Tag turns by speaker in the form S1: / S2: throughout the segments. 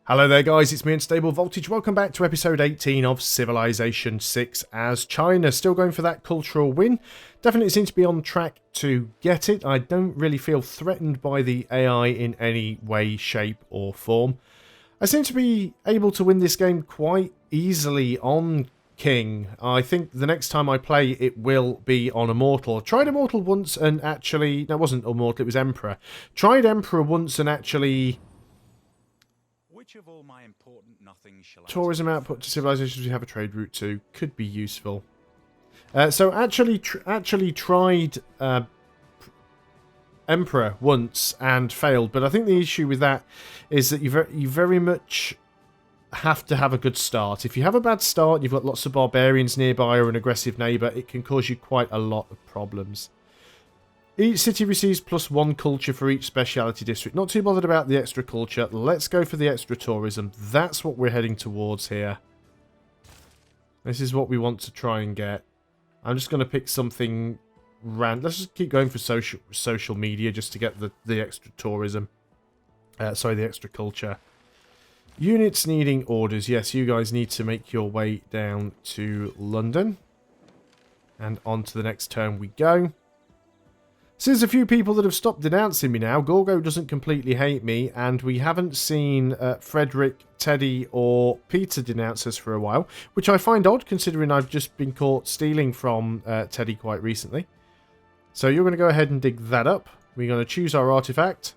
S1: Hello there guys, it's me Unstable Voltage. Welcome back to episode 18 of Civilization 6 as China. Still going for that cultural win. Definitely seem to be on track to get it. I don't really feel threatened by the AI in any way, shape or form. I seem to be able to win this game quite easily on King. I think the next time I play it will be on Immortal. I tried Immortal once and actually... No, it wasn't Immortal, it was Emperor. Tried Emperor once and actually...
S2: Of all my important nothings shall
S1: Tourism output to civilizations we have a trade route to could be useful. So actually tried Emperor once and failed, but I think the issue with that is that you very much have to have a good start. If you have a bad start, you've got lots of barbarians nearby or an aggressive neighbour, it can cause you quite a lot of problems. Each city receives +1 culture for each speciality district. Not too bothered about the extra culture. Let's go for the extra tourism. That's what we're heading towards here. This is what we want to try and get. I'm just going to pick something random. Let's just keep going for social media just to get the extra tourism. Sorry, the extra culture. Units needing orders. Yes, you guys need to make your way down to London. And on to the next turn we go. So there's a few people that have stopped denouncing me now. Gorgo doesn't completely hate me, and we haven't seen Frederick, Teddy, or Peter denounce us for a while, which I find odd considering I've just been caught stealing from Teddy quite recently. So you're going to go ahead and dig that up. We're going to choose our artifact.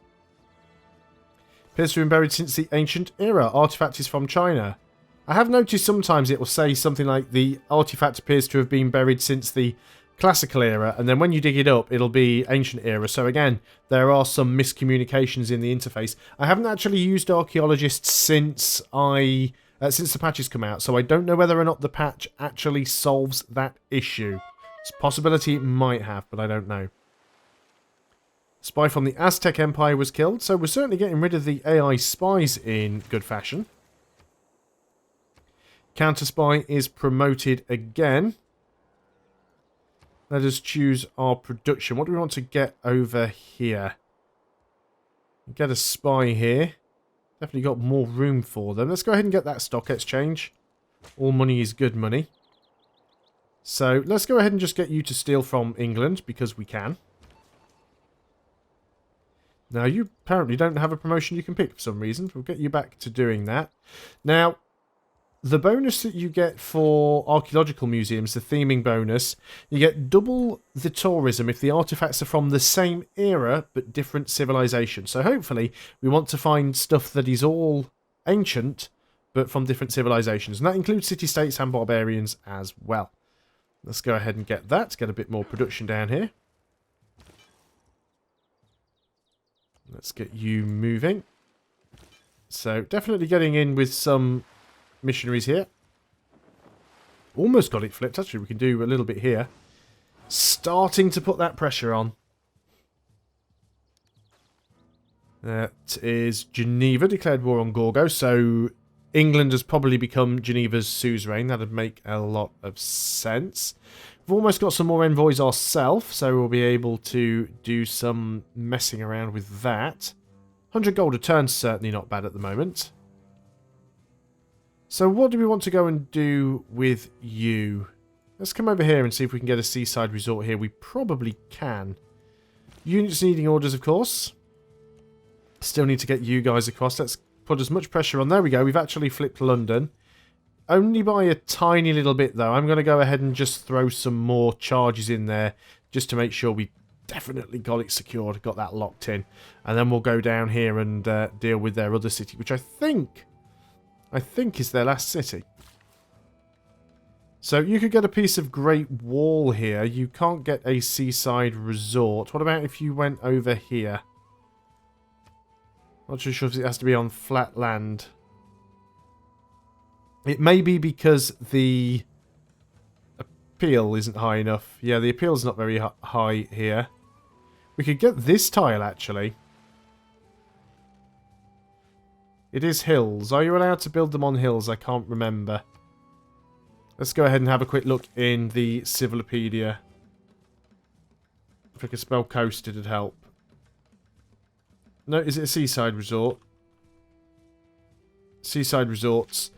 S1: Appears to have been buried since the ancient era. Artifact is from China. I have noticed sometimes it will say something like the artifact appears to have been buried since the classical era, and then when you dig it up it'll be ancient era. So again, there are some miscommunications in the interface. I haven't actually used archaeologists since the patches come out, so I don't know whether or not the patch actually solves that issue. It's a possibility it might have, but I don't know. Spy from the Aztec Empire was killed, so we're certainly getting rid of the AI spies in good fashion. Counter spy is promoted again. Let us choose our production. What do we want to get over here? Get a spy here. Definitely got more room for them. Let's go ahead and get that stock exchange. All money is good money. So let's go ahead and just get you to steal from England because we can. Now you apparently don't have a promotion you can pick for some reason. We'll get you back to doing that. Now, the bonus that you get for archaeological museums, the theming bonus, you get double the tourism if the artifacts are from the same era but different civilizations. So hopefully we want to find stuff that is all ancient but from different civilizations. And that includes city-states and barbarians as well. Let's go ahead and get that. Get a bit more production down here. Let's get you moving. So definitely getting in with some missionaries here. Almost got it flipped. Actually, we can do a little bit here. Starting to put that pressure on. That is Geneva declared war on Gorgo. So England has probably become Geneva's suzerain. That would make a lot of sense. We've almost got some more envoys ourselves, so we'll be able to do some messing around with that. 100 gold a turn, certainly not bad at the moment. So what do we want to go and do with you? Let's come over here and see if we can get a seaside resort here. We probably can. Units needing orders, of course. Still need to get you guys across. Let's put as much pressure on. There we go. We've actually flipped London. Only by a tiny little bit, though. I'm going to go ahead and just throw some more charges in there just to make sure we definitely got it secured, got that locked in. And then we'll go down here and deal with their other city, which I think is their last city. So you could get a piece of Great Wall here. You can't get a seaside resort. What about if you went over here? Not too sure if it has to be on flat land. It may be because the appeal isn't high enough. Yeah, the appeal's not very high here. We could get this tile, actually. It is hills. Are you allowed to build them on hills? I can't remember. Let's go ahead and have a quick look in the Civilopedia. If I could spell coast, it'd help. No, is it a seaside resort? seaside resorts.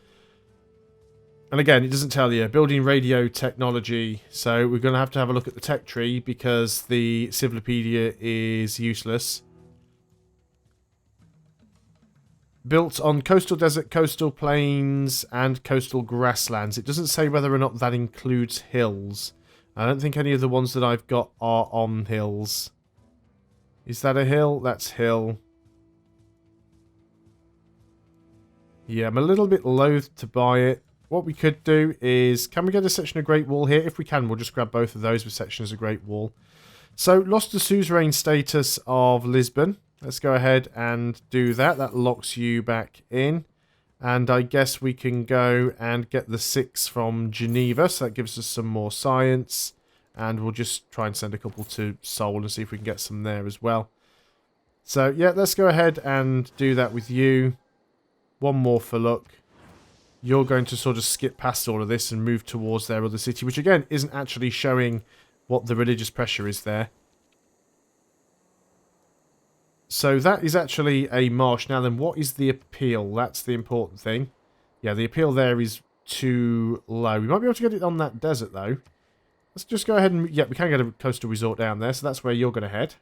S1: And again, it doesn't tell you. Building radio technology. So we're going to have a look at the tech tree because the Civilopedia is useless. Built on coastal desert, coastal plains, and coastal grasslands. It doesn't say whether or not that includes hills. I don't think any of the ones that I've got are on hills. Is that a hill? That's hill. Yeah, I'm a little bit loath to buy it. What we could do is, can we get a section of Great Wall here? If we can, we'll just grab both of those with sections of Great Wall. So, lost the suzerain status of Lisbon. Let's go ahead and do that. That locks you back in. And I guess we can go and get the 6 from Geneva. So that gives us some more science. And we'll just try and send a couple to Seoul and see if we can get some there as well. So, yeah, let's go ahead and do that with you. One more for luck. You're going to sort of skip past all of this and move towards their other city, which again isn't actually showing what the religious pressure is there. So that is actually a marsh. Now then, what is the appeal? That's the important thing. Yeah, the appeal there is too low. We might be able to get it on that desert, though. Let's just go ahead and... Yeah, we can get a coastal resort down there, so that's where you're going to head.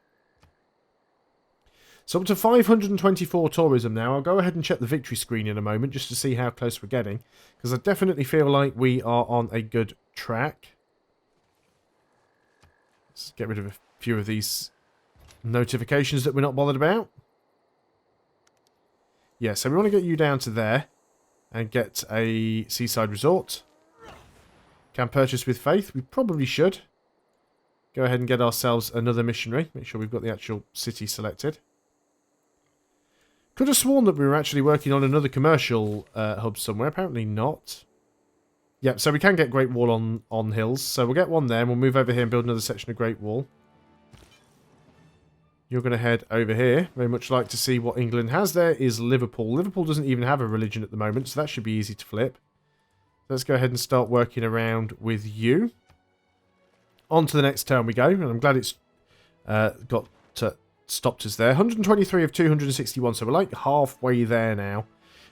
S1: So up to 524 tourism now. I'll go ahead and check the victory screen in a moment, just to see how close we're getting. Because I definitely feel like we are on a good track. Let's get rid of a few of these notifications that we're not bothered about. Yeah, so we want to get you down to there and get a seaside resort. Can purchase with faith. We probably should. Go ahead and get ourselves another missionary. Make sure we've got the actual city selected. Could have sworn that we were actually working on another commercial hub somewhere. Apparently not. Yep, so we can get Great Wall on hills. So we'll get one there and we'll move over here and build another section of Great Wall. You're going to head over here. Very much like to see what England has. There is Liverpool. Liverpool doesn't even have a religion at the moment, so that should be easy to flip. Let's go ahead and start working around with you. On to the next turn we go, and I'm glad it's stopped us there. 123 of 261, so we're like halfway there now,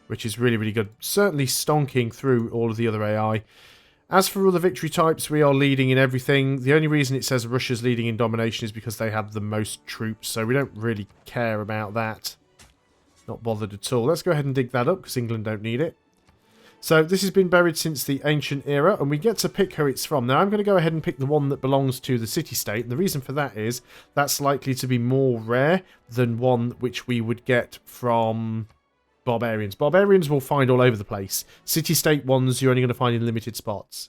S1: which is really, really good. Certainly stonking through all of the other AI. As for other victory types, we are leading in everything. The only reason it says Russia's leading in domination is because they have the most troops, so we don't really care about that. Not bothered at all. Let's go ahead and dig that up, because England don't need it. So this has been buried since the ancient era, and we get to pick who it's from. Now I'm going to go ahead and pick the one that belongs to the city-state, and the reason for that is that's likely to be more rare than one which we would get from barbarians. Barbarians will find all over the place. City-state ones you're only going to find in limited spots.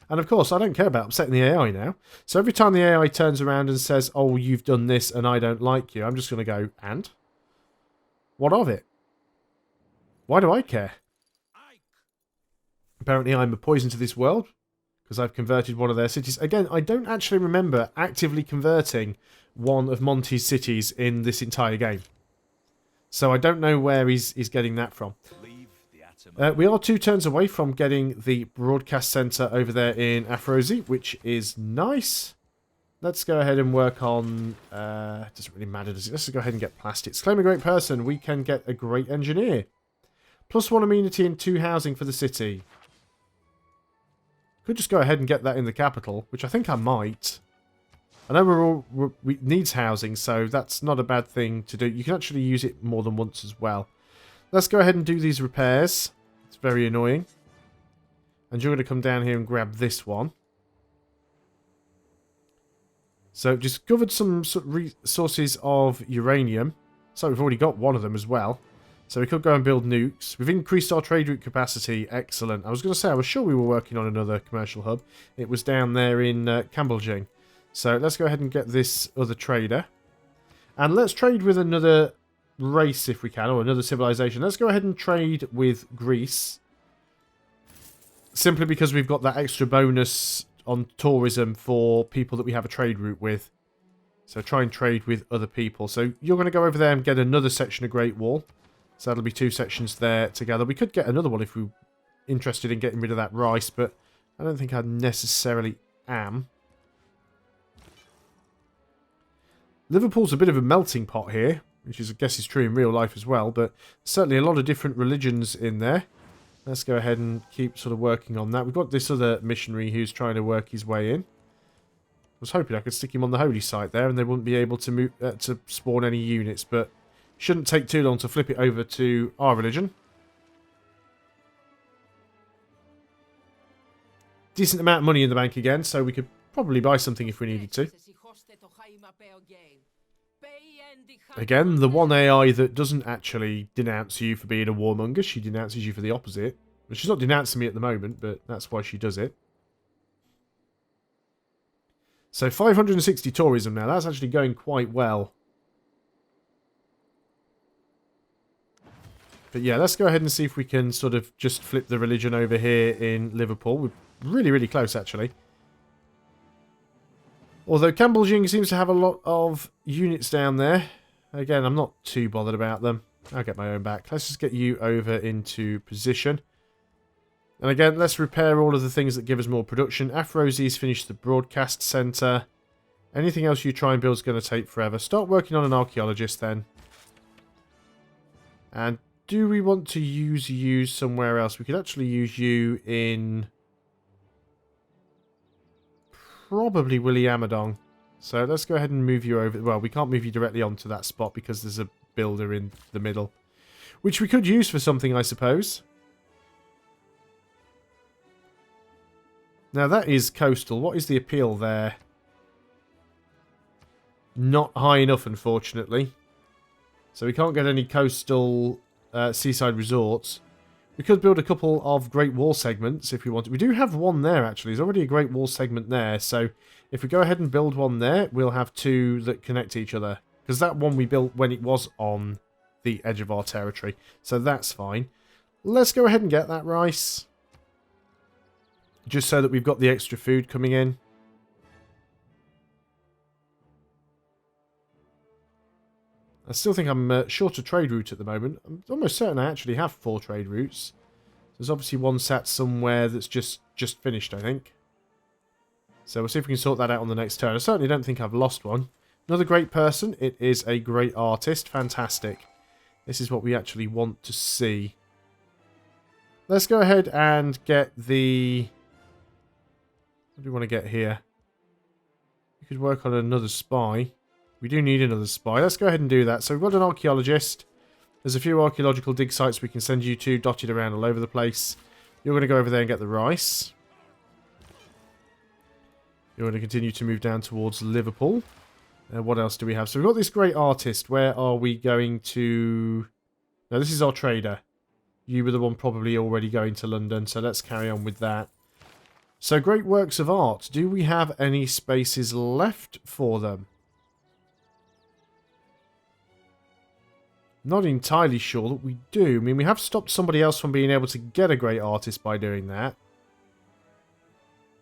S1: And of course, I don't care about upsetting the AI now. So every time the AI turns around and says, oh, you've done this and I don't like you, I'm just going to go, and? What of it? Why do I care? Apparently I'm a poison to this world because I've converted one of their cities. Again, I don't actually remember actively converting one of Monty's cities in this entire game. So I don't know where he's getting that from. We are 2 turns away from getting the broadcast centre over there in Afrosi, which is nice. Let's go ahead and work on... doesn't really matter, does it? Let's go ahead and get plastics. Claim a great person. We can get a great engineer. +1 amenity and 2 housing for the city. Could just go ahead and get that in the capital, which I think I might. I know we needs housing, so that's not a bad thing to do. You can actually use it more than once as well. Let's go ahead and do these repairs. It's very annoying. And you're going to come down here and grab this one. So discovered some resources of uranium. So we've already got one of them as well. So we could go and build nukes. We've increased our trade route capacity. Excellent. I was going to say, I was sure we were working on another commercial hub. It was down there in Cambodia. So let's go ahead and get this other trader. And let's trade with another race if we can, or another civilization. Let's go ahead and trade with Greece. Simply because we've got that extra bonus on tourism for people that we have a trade route with. So try and trade with other people. So you're going to go over there and get another section of Great Wall. So that'll be 2 sections there together. We could get another one if we're interested in getting rid of that rice, but I don't think I necessarily am. Liverpool's a bit of a melting pot here. which is, I guess is true in real life as well, but certainly a lot of different religions in there. Let's go ahead and keep sort of working on that. We've got this other missionary who's trying to work his way in. I was hoping I could stick him on the holy site there and they wouldn't be able to move to spawn any units, but shouldn't take too long to flip it over to our religion. Decent amount of money in the bank again, so we could probably buy something if we needed to. Again, the one AI that doesn't actually denounce you for being a warmonger, she denounces you for the opposite. Well, she's not denouncing me at the moment, but that's why she does it. So 560 tourism now, that's actually going quite well. But yeah, let's go ahead and see if we can sort of just flip the religion over here in Liverpool. We're really, really close actually. Although Campbelljing seems to have a lot of units down there. Again, I'm not too bothered about them. I'll get my own back. Let's just get you over into position. And again, let's repair all of the things that give us more production. Afrozi's finished the broadcast centre. Anything else you try and build is going to take forever. Start working on an archaeologist then. And do we want to use you somewhere else? We could actually use you in... probably Williamadong. So let's go ahead and move you over. Well, we can't move you directly onto that spot because there's a builder in the middle. Which we could use for something, I suppose. Now that is coastal. What is the appeal there? Not high enough, unfortunately. So we can't get any coastal seaside resorts. We could build a couple of Great Wall segments if we want. We do have one there, actually. There's already a Great Wall segment there. So if we go ahead and build one there, we'll have two that connect to each other. Because that one we built when it was on the edge of our territory. So that's fine. Let's go ahead and get that rice. Just so that we've got the extra food coming in. I still think I'm short a trade route at the moment. I'm almost certain I actually have 4 trade routes. There's obviously one sat somewhere that's just finished, I think. So we'll see if we can sort that out on the next turn. I certainly don't think I've lost one. Another great person. It is a great artist. Fantastic. This is what we actually want to see. Let's go ahead and get the... what do we want to get here? We could work on another spy. We do need another spy. Let's go ahead and do that. So we've got an archaeologist. There's a few archaeological dig sites we can send you to, dotted around all over the place. You're going to go over there and get the rice. You're going to continue to move down towards Liverpool. What else do we have? So we've got this great artist. Where are we going to... no, this is our trader. You were the one probably already going to London, so let's carry on with that. So great works of art. Do we have any spaces left for them? Not entirely sure that we do. I mean, we have stopped somebody else from being able to get a great artist by doing that.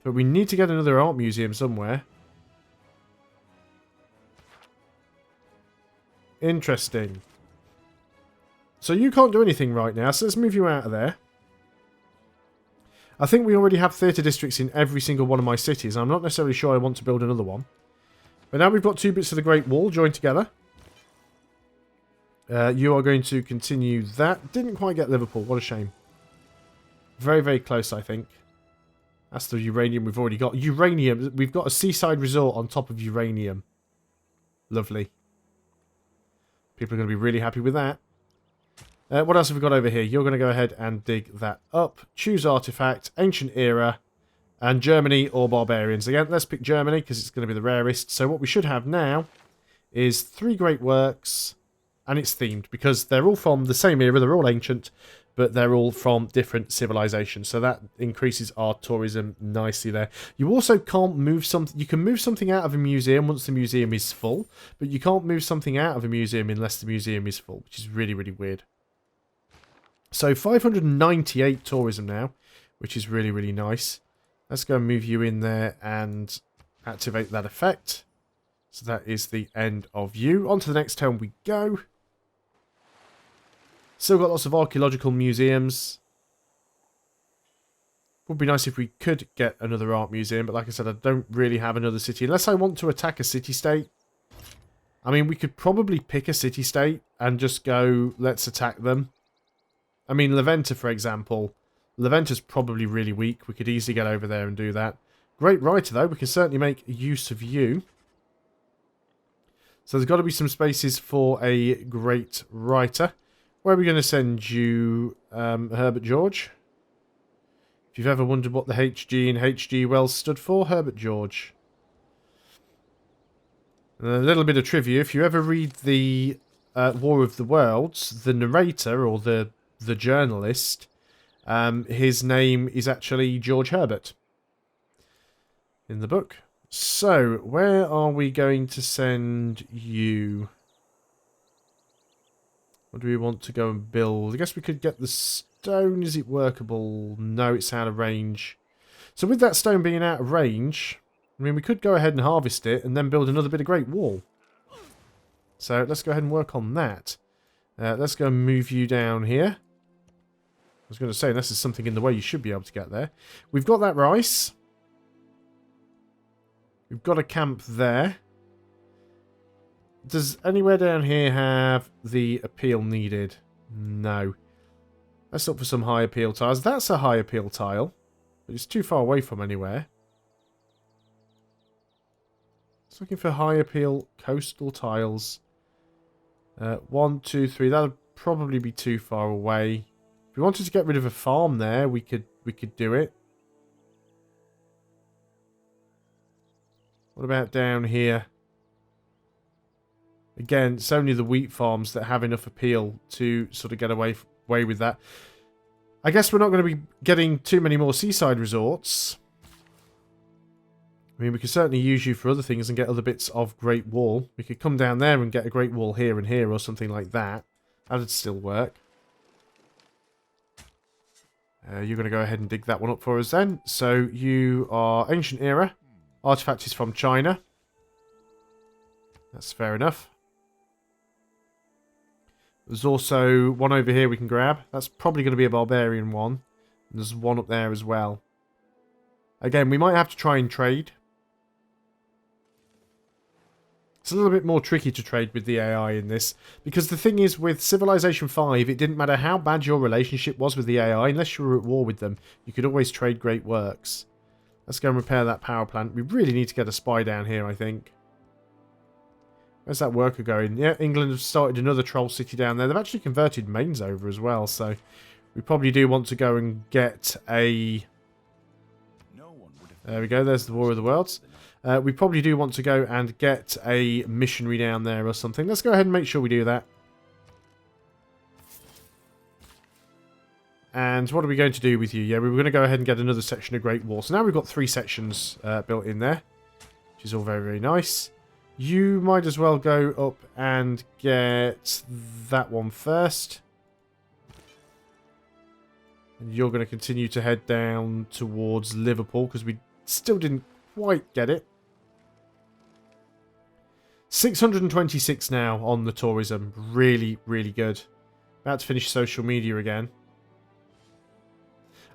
S1: But we need to get another art museum somewhere. Interesting. So you can't do anything right now, so let's move you out of there. I think we already have theatre districts in every single one of my cities. I'm not necessarily sure I want to build another one. But now we've got 2 bits of the Great Wall joined together. You are going to continue that. Didn't quite get Liverpool. What a shame. Very, very close, I think. That's the uranium we've already got. Uranium. We've got a seaside resort on top of uranium. Lovely. People are going to be really happy with that. What else have we got over here? You're going to go ahead and dig that up. Choose artifact, ancient era, and Germany or barbarians. Again, let's pick Germany because it's going to be the rarest. So what we should have now is 3 great works, and it's themed because they're all from the same era. They're all ancient, but they're all from different civilizations. So that increases our tourism nicely there. You also can't move something. You can move something out of a museum once the museum is full, but you can't move something out of a museum unless the museum is full, which is really, really weird. So 598 tourism now, which is really, really nice. Let's go and move you in there and activate that effect. So that is the end of you. On to the next turn we go. Still got lots of archaeological museums. Would be nice if we could get another art museum, but like I said, I don't really have another city. Unless I want to attack a city-state. I mean, we could probably pick a city-state and just go, let's attack them. I mean, Leventa, for example. Leventa's probably really weak. We could easily get over there and do that. Great writer, though. We can certainly make use of you. So there's got to be some spaces for a great writer. Where are we going to send you, Herbert George? If you've ever wondered what the HG in H.G. Wells stood for, Herbert George. And a little bit of trivia. If you ever read the War of the Worlds, the narrator, or the journalist, his name is actually George Herbert in the book. So, where are we going to send you? What do we want to go and build? I guess we could get the stone. Is it workable? No, it's out of range. So with that stone being out of range, I mean, we could go ahead and harvest it and then build another bit of Great Wall. So let's go ahead and work on that. Let's go and move you down here. I was going to say, unless there's something in the way, you should be able to get there. We've got that rice. We've got a camp there. Does anywhere down here have the appeal needed? No. Let's look for some high appeal tiles. That's a high appeal tile. But it's too far away from anywhere. Just looking for high appeal coastal tiles. 1, 2, 3. That would probably be too far away. If we wanted to get rid of a farm there, we could do it. What about down here? Again, it's only the wheat farms that have enough appeal to sort of get away with that. I guess we're not going to be getting too many more seaside resorts. I mean, we could certainly use you for other things and get other bits of Great Wall. We could come down there and get a Great Wall here and here or something like that. That would still work. You're going to go ahead and dig that one up for us then. So you are Ancient Era. Artifact is from China. That's fair enough. There's also one over here we can grab. That's probably going to be a barbarian one. And there's one up there as well. Again, we might have to try and trade. It's a little bit more tricky to trade with the AI in this. Because the thing is, with Civilization 5, it didn't matter how bad your relationship was with the AI. Unless you were at war with them, you could always trade great works. Let's go and repair that power plant. We really need to get a spy down here, I think. Where's that worker going? Yeah, England have started another troll city down there. They've actually converted Mainz over as well, so we probably do want to go and get a... There we go, there's the War of the Worlds. We probably do want to go and get a missionary down there or something. Let's go ahead and make sure we do that. And what are we going to do with you? Yeah, we were going to go ahead and get another section of Great Wall. So now we've got 3 sections built in there, which is all very, very nice. You might as well go up and get that one first. And you're going to continue to head down towards Liverpool, because we still didn't quite get it. 626 now on the tourism. Really, really good. About to finish social media again.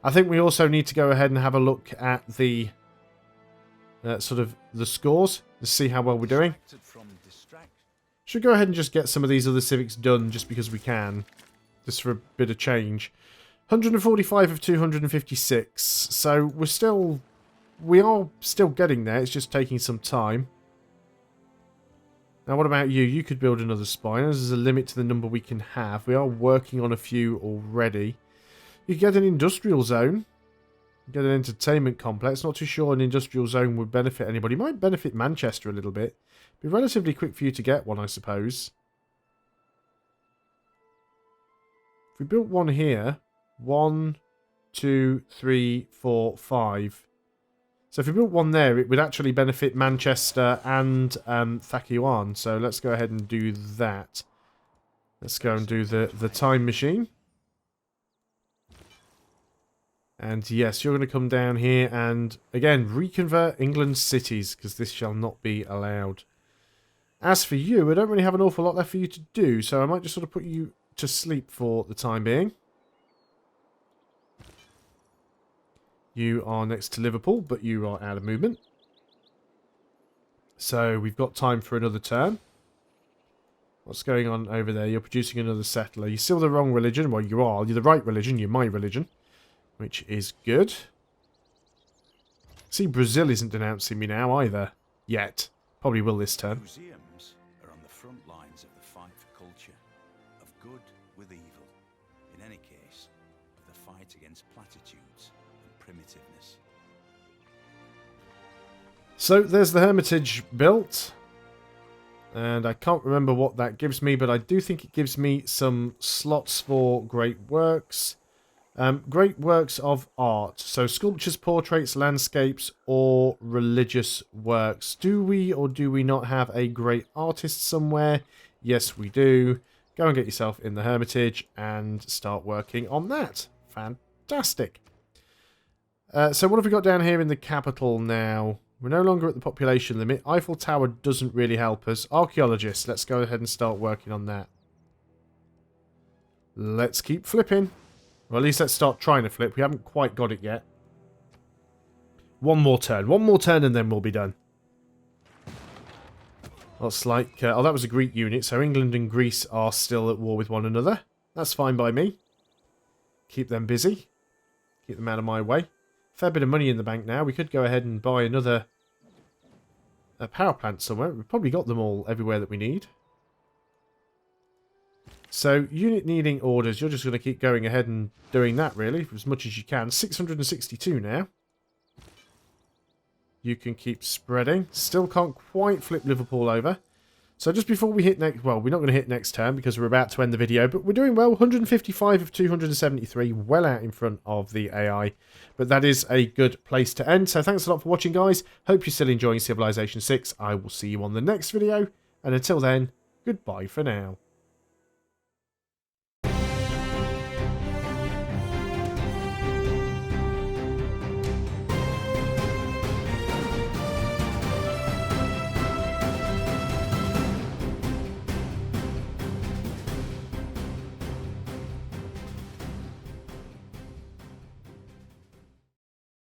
S1: I think we also need to go ahead and have a look at the sort of the scores to see how well we're doing. Should go ahead and just get some of these other civics done just because we can. Just for a bit of change. 145 of 256. So we are still getting there. It's just taking some time. Now what about you? You could build another spy. There's a limit to the number we can have. We are working on a few already. You could get an industrial zone. Get an entertainment complex. Not too sure an industrial zone would benefit anybody. Might benefit Manchester a little bit. Be relatively quick for you to get one, I suppose. If we built one here. 1, 2, 3, 4, 5. So if we built one there, it would actually benefit Manchester and Thakuan. So let's go ahead and do that. Let's go and do the time machine. And yes, you're going to come down here and, again, reconvert England's cities, because this shall not be allowed. As for you, I don't really have an awful lot left for you to do, so I might just sort of put you to sleep for the time being. You are next to Liverpool, but you are out of movement. So we've got time for another turn. What's going on over there? You're producing another settler. You're still the wrong religion. Well, you are. You're the right religion. You're my religion. Which is good. See, Brazil isn't denouncing me now either. Yet. Probably will this turn.
S2: Museums are on the front lines of the fight for culture, of good with evil. In any case, of the fight against platitudes and primitiveness.
S1: So, there's the Hermitage built. And I can't remember what that gives me, but I do think it gives me some slots for great works. Great works of art. So sculptures, portraits, landscapes, or religious works. Do we or do we not have a great artist somewhere? Yes, we do. Go and get yourself in the Hermitage and start working on that. Fantastic. So what have we got down here in the capital now? We're no longer at the population limit. Eiffel Tower doesn't really help us. Archaeologists, let's go ahead and start working on that. Let's keep flipping. Or at least let's start trying to flip. We haven't quite got it yet. One more turn. One more turn and then we'll be done. Looks like... oh, that was a Greek unit. So England and Greece are still at war with one another. That's fine by me. Keep them busy. Keep them out of my way. Fair bit of money in the bank now. We could go ahead and buy another power plant somewhere. We've probably got them all everywhere that we need. So, unit needing orders. You're just going to keep going ahead and doing that, really, as much as you can. 662 now. You can keep spreading. Still can't quite flip Liverpool over. So, just before we hit next... Well, we're not going to hit next turn because we're about to end the video. But we're doing well. 155 of 273. Well out in front of the AI. But that is a good place to end. So, thanks a lot for watching, guys. Hope you're still enjoying Civilization 6. I will see you on the next video. And until then, goodbye for now.